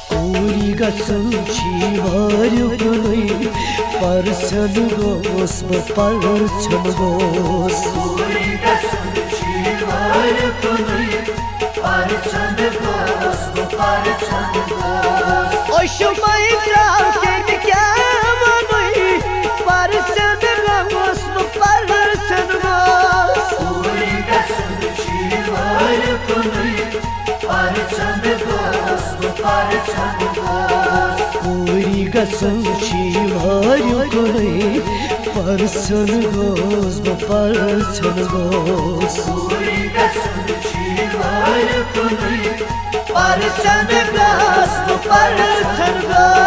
Kuri gazın çivar yukunay Parçan gos mu parçan gos Kuri gazın çivar yukunay Parçan gos mu parçan gos Aşıma itiraf geldik ya manay Parçan gos mu parçan gos Kuri gazın çivar yukunay Parçan gos mu parçan gos Kuri gazın çivar yukunay Parçan gos mu parçan gos Kuri gazın çivar yukunay Parçan gos mu parçan gos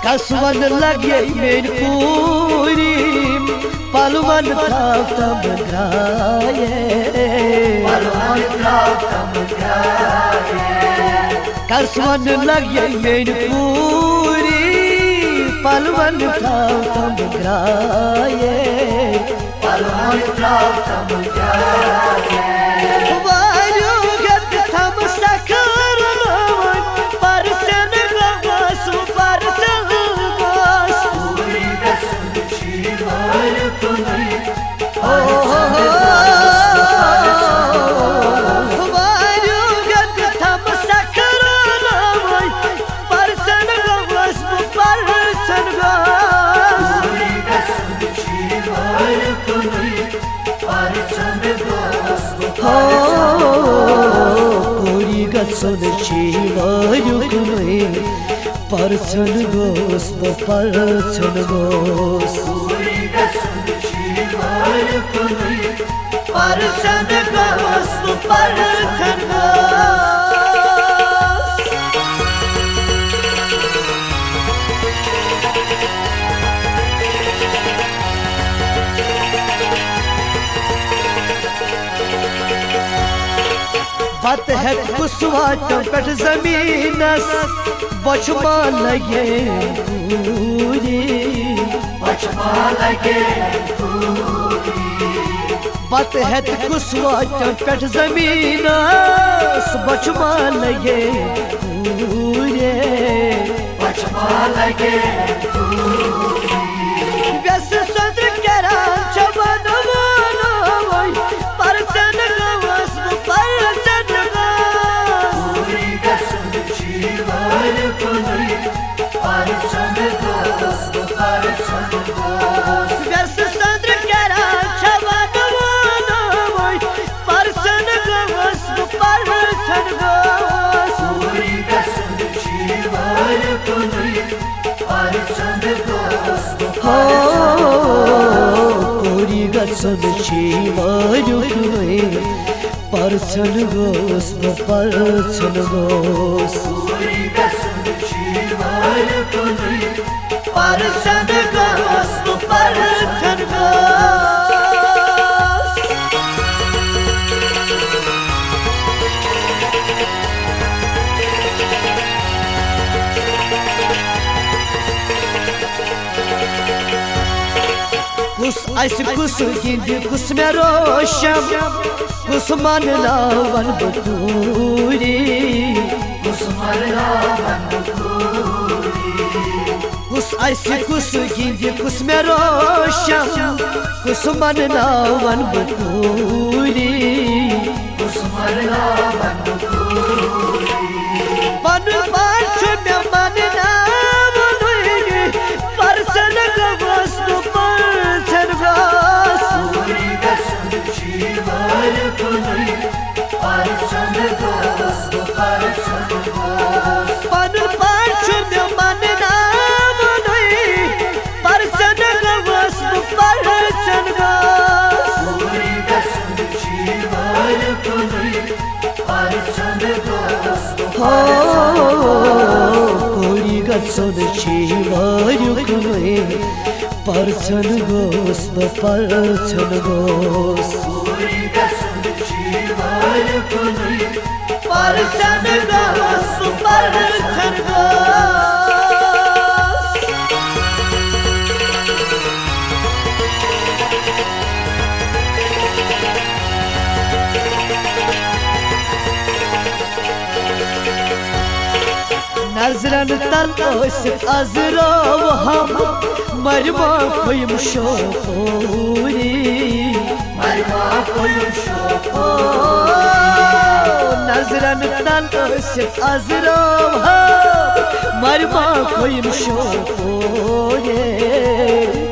Kasvan lage men purim Palwan taftam graye Palwan taftam graye Kasvan lage men purim Palwan taftam graye Palwan taftam graye Varu gat tham sakarnavan Parsan gos parsan gos Kuri gazın çivar yukunay Varu gat tham sakarnavan Parsan gos parsan gos Kuri gazın çivar yukunay Parçan gos mu parçan Kuri gazın çivar yukunay Parsan gos mu parsan gos Kuri gazın çivar yukunay Parsan gos mu parsan gos बात है कुसवाटम पेट जमीनस बचमा लगे पूरी Başıma lage बात है कुसवाटम पेट जमीनस बचमा लगे पूरी Başıma lage व्यस्त सद्र करा चवन वालोय परसन गवस परसन गवस Kuri gazın çivar yukunay Parçan gos mu parçan gos व्यस्त सद्र करा चवन वालोय परसन गवस परसन गवस Kuri gazın çivar yukunay Parçan gos mu parçan Kuri gazın çivar yukunay परसन गos mu परसन gos Kuri gazın çivar yukunay परसन गos mu परसन gos Kus aysi kus gindi kus meroşam Kus manlavan bukuri Kusmarlavan kuri Kus aysi kus gindi kus meroşam Kus manlavan bukuri Kusmarlavan kuri Panu pancho me manna vanuygi Parsan gavas nu parsan gavas Kuri gazın çivar yukunay Parçan gos mu parçan gos Panu pancho me manna vanuygi Parsan gavas nu parsan gavas Kuri gazın çivar yukunay Parçan gos mu parçan Kuri gazın çivar yukunay Parsan gos mu parsan gos Kuri gazın çivar yukunay Parsan gos mu parsan parçan gos. Nazran tal osip azrav ham marma koyum şofuri. Marma koyum Nazran tal osip azrav ham marma koyum şofuri.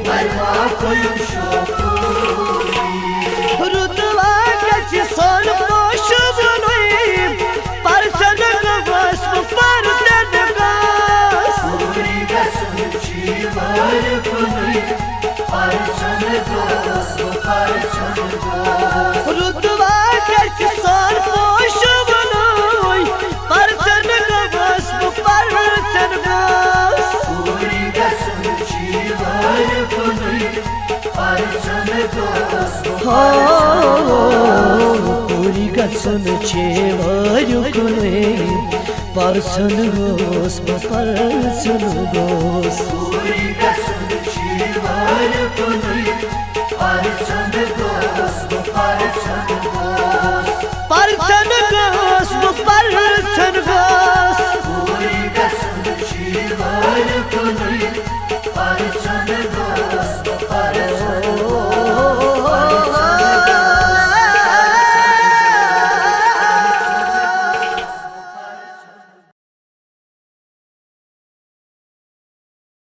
Marma koyum Rutva geçi son boşumunuyum parçan gos bu parçan gos. Uriga sunchi var kunui parçan gos bu parçan gos. Rutva geçi son boşumunuyum parçan gos bu parçan gos. Uriga sunchi var kunui parçan gos bu Uriga sunchi var kunui parçan gos bu parçan gos. Uriga sunchi var kunui parçan gos bu parçan gos.